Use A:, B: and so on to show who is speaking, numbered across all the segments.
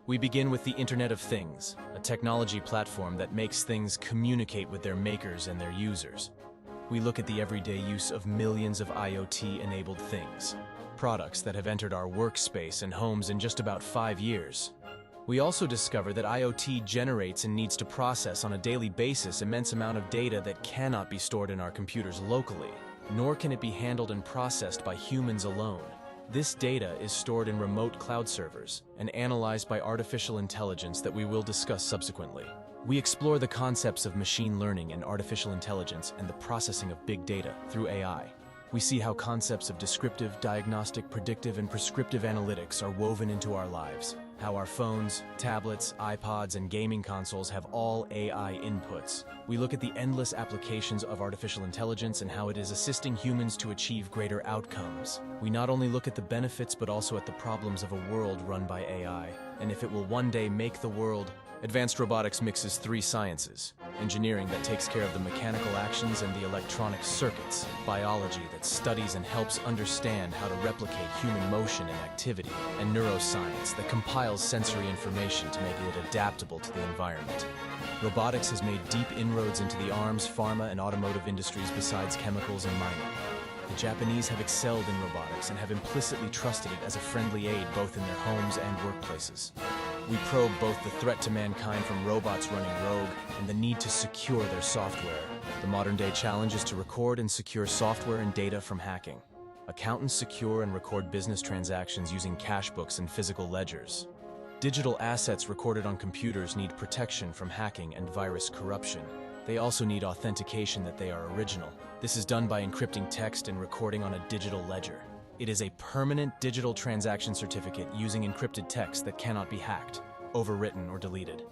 A: We begin with the Internet of Things, a technology platform that makes things communicate with their makers and their users. We look at the everyday use of millions of IoT-enabled things, products that have entered our workspace and homes in just about 5 years. We also discover that IoT generates and needs to process on a daily basis immense amount of data that cannot be stored in our computers locally, nor can it be handled and processed by humans alone. This data is stored in remote cloud servers and analyzed by artificial intelligence that we will discuss subsequently. We explore the concepts of machine learning and artificial intelligence and the processing of big data through AI. We see how concepts of descriptive, diagnostic, predictive, and prescriptive analytics are woven into our lives, how our phones, tablets, iPods, and gaming consoles have all AI inputs. We look at the endless applications of artificial intelligence and how it is assisting humans to achieve greater outcomes. We not only look at the benefits but also at the problems of a world run by AI, and if it will one day make the world. Advanced robotics mixes 3 sciences: engineering that takes care of the mechanical actions and the electronic circuits, biology that studies and helps understand how to replicate human motion and activity, and neuroscience that compiles sensory information to make it adaptable to the environment. Robotics has made deep inroads into the arms, pharma, and automotive industries besides chemicals and mining. The Japanese have excelled in robotics and have implicitly trusted it as a friendly aid both in their homes and workplaces. We probe both the threat to mankind from robots running rogue and the need to secure their software. The modern-day challenge is to record and secure software and data from hacking. Accountants secure and record business transactions using cash books and physical ledgers. Digital assets recorded on computers need protection from hacking and virus corruption. They also need authentication that they are original. This is done by encrypting text and recording on a digital ledger. It is a permanent digital transaction certificate using encrypted text that cannot be hacked, overwritten, or deleted.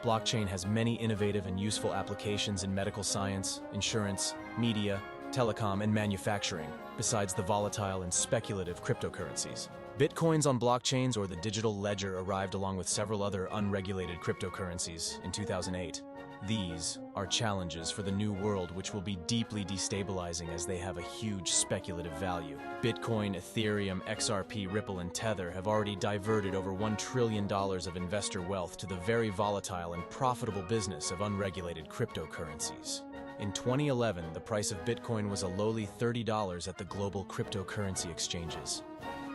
A: Blockchain has many innovative and useful applications in medical science, insurance, media, telecom, and manufacturing, besides the volatile and speculative cryptocurrencies. Bitcoins on blockchains or the digital ledger arrived along with several other unregulated cryptocurrencies in 2008. These are challenges for the new world which will be deeply destabilizing as they have a huge speculative value. Bitcoin, Ethereum, XRP, Ripple, and Tether have already diverted over $1 trillion of investor wealth to the very volatile and profitable business of unregulated cryptocurrencies. In 2011, the price of Bitcoin was a lowly $30 at the global cryptocurrency exchanges.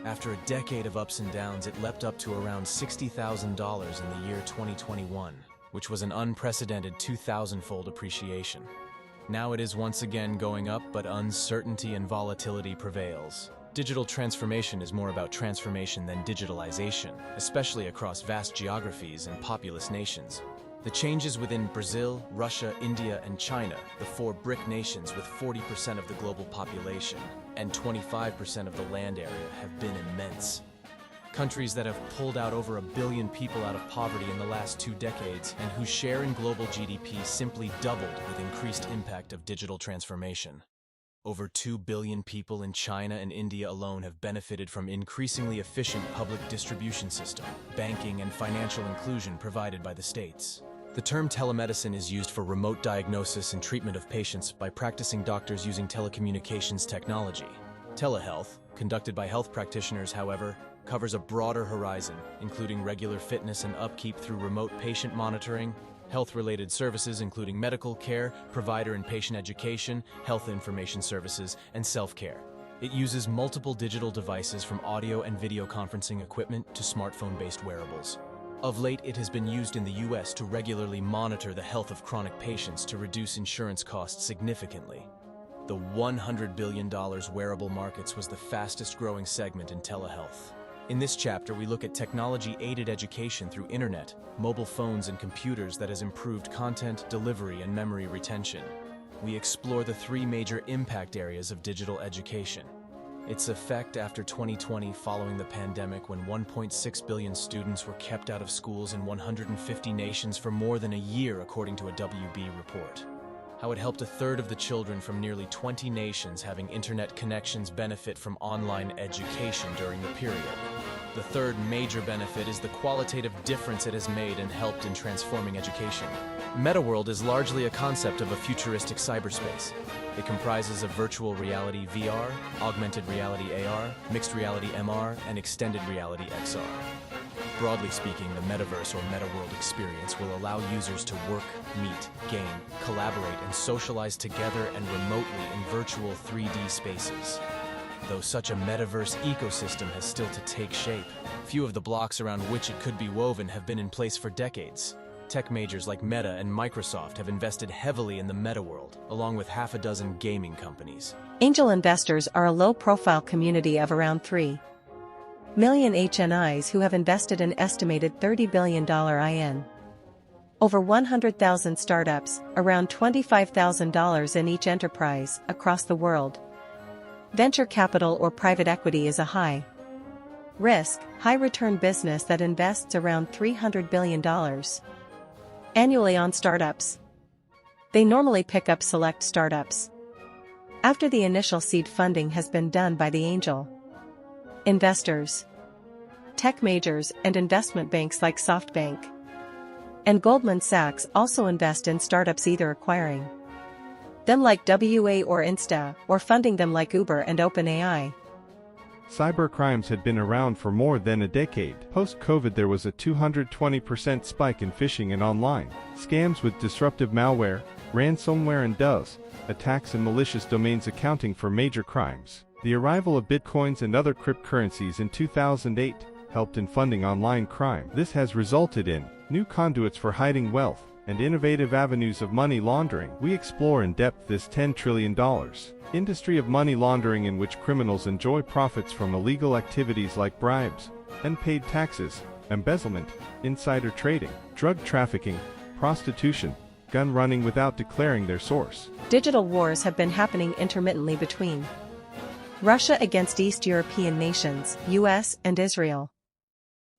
A: After a decade of ups and downs, it leapt up to around $60,000 in the year 2021. Which was an unprecedented 2,000-fold appreciation. Now it is once again going up, but uncertainty and volatility prevails. Digital transformation is more about transformation than digitalization, especially across vast geographies and populous nations. The changes within Brazil, Russia, India, and China, the 4 BRIC nations with 40% of the global population and 25% of the land area, have been immense. Countries that have pulled out over 1 billion people out of poverty in the last 2 decades and whose share in global GDP simply doubled with increased impact of digital transformation. Over 2 billion people in China and India alone have benefited from increasingly efficient public distribution system, banking, and financial inclusion provided by the states. The term telemedicine is used for remote diagnosis and treatment of patients by practicing doctors using telecommunications technology. Telehealth, conducted by health practitioners, however, covers a broader horizon, including regular fitness and upkeep through remote patient monitoring, health-related services including medical care, provider and patient education, health information services, and self-care. It uses multiple digital devices from audio and video conferencing equipment to smartphone-based wearables. Of late, it has been used in the US to regularly monitor the health of chronic patients to reduce insurance costs significantly. The $100 billion wearable markets was the fastest-growing segment in telehealth. In this chapter, we look at technology-aided education through internet, mobile phones, and computers that has improved content, delivery, and memory retention. We explore the 3 major impact areas of digital education. Its effect after 2020 following the pandemic when 1.6 billion students were kept out of schools in 150 nations for more than a year according to a WB report. How it helped 1/3 of the children from nearly 20 nations having internet connections benefit from online education during the period. The 3rd major benefit is the qualitative difference it has made and helped in transforming education. MetaWorld is largely a concept of a futuristic cyberspace. It comprises of virtual reality VR, augmented reality AR, mixed reality MR, and extended reality XR. Broadly speaking, the metaverse or meta-world experience will allow users to work, meet, game, collaborate, and socialize together and remotely in virtual 3D spaces. Though such a metaverse ecosystem has still to take shape, few of the blocks around which it could be woven have been in place for decades. Tech majors like Meta and Microsoft have invested heavily in the meta world, along with half a dozen gaming companies.
B: Angel investors are a low-profile community of around 3 million HNIs who have invested an estimated $30 billion IN. Over 100,000 startups, around $25,000 in each enterprise, across the world. Venture capital or private equity is a high-risk, high-return business that invests around $300 billion annually on startups. They normally pick up select startups after the initial seed funding has been done by the angel investors. Tech majors and investment banks like SoftBank and Goldman Sachs also invest in startups, either acquiring them like WA or Insta, or funding them like Uber and OpenAI.
C: Cybercrimes had been around for more than a decade. Post-COVID, there was a 220% spike in phishing and online scams, with disruptive malware, ransomware and DDoS attacks and malicious domains accounting for major crimes. The arrival of bitcoins and other cryptocurrencies in 2008 helped in funding online crime. This has resulted in new conduits for hiding wealth and innovative avenues of money laundering. We explore in depth this $10 trillion industry of money laundering, in which criminals enjoy profits from illegal activities like bribes, unpaid taxes, embezzlement, insider trading, drug trafficking, prostitution, gun running without declaring their source.
B: Digital wars have been happening intermittently between Russia against East European nations, US and Israel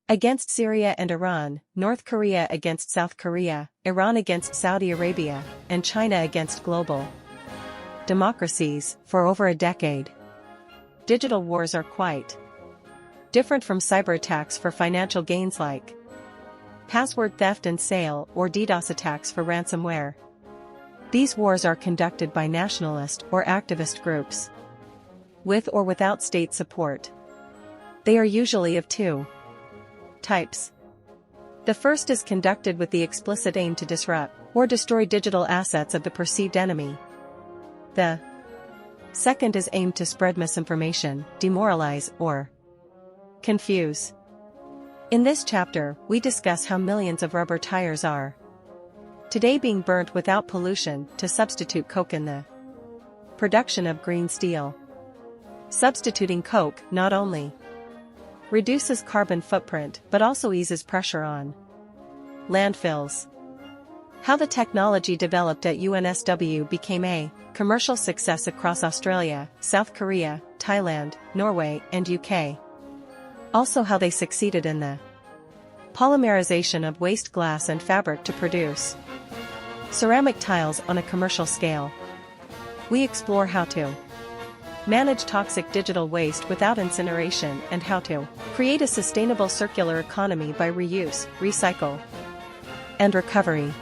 B: against Syria and Iran, North Korea against South Korea, Iran against Saudi Arabia, and China against global democracies for over a decade. Digital wars are quite different from cyber attacks for financial gains like password theft and sale, or DDoS attacks for ransomware. These wars are conducted by nationalist or activist groups, with or without state support. They are usually of two types. The first is conducted with the explicit aim to disrupt or destroy digital assets of the perceived enemy. The second is aimed to spread misinformation, demoralize, or confuse. In this chapter, we discuss how millions of rubber tires are today being burnt without pollution to substitute coke in the production of green steel. Substituting coke not only reduces carbon footprint but also eases pressure on landfills. How the technology developed at UNSW became a commercial success across Australia, South Korea, Thailand, Norway, and UK. Also how they succeeded in the polymerization of waste glass and fabric to produce ceramic tiles on a commercial scale. We explore how to manage toxic digital waste without incineration and how to create a sustainable circular economy by reuse, recycle, and recovery.